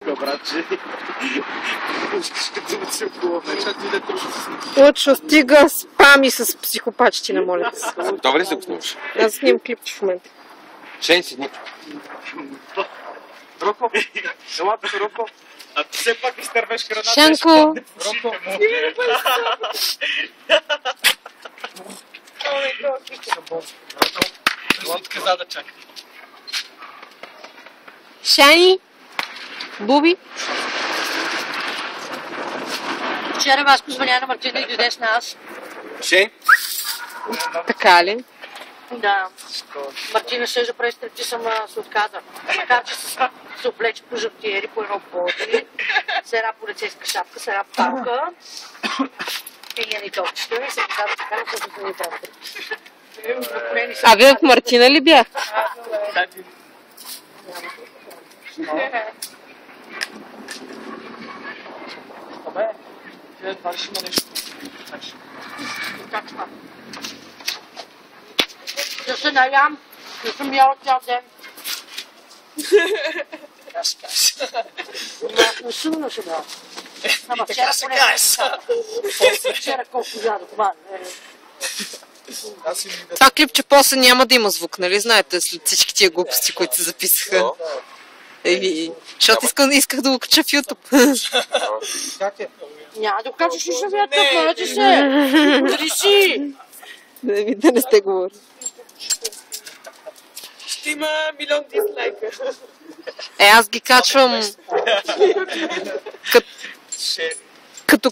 пуска, братче. Пускаш като си в глава. Точно, стига спами с психопатщина, моля се. Добре ли се го снимаш? Аз снимам клипче в момента. Шен си дни. Роко, ела тук, Роко. А ти все пак изтървеш храната. Шенко! Роко. Лодка зада чака. Шани! Буби! Вчера Васко звъня на Мартина и дойде с нас. Шен? Така ли? Да. Мартина ще заправи стриптизъм се отказа. Макар че се облече по жълтиери, по едно боди, с една полицейска шапка, с една палка, пилени топчета и се каза така, защото се не трябва. А вие в Мартина ли бях? Абе, това ще има нещо. Как това? Да се наям, да съм яла цял ден. Не съм насъбрал. Ама вчера поне. Вчера колко ядох, това Това клипче после няма да има звук, нали? Знаете, след всички тия глупости, които се записаха. Защото исках да го кача в YouTube. няма да кажеш, че ще вията, моля ти се. Реши. Да не сте говорили. Ще има милион дизлайка. Аз ги качвам като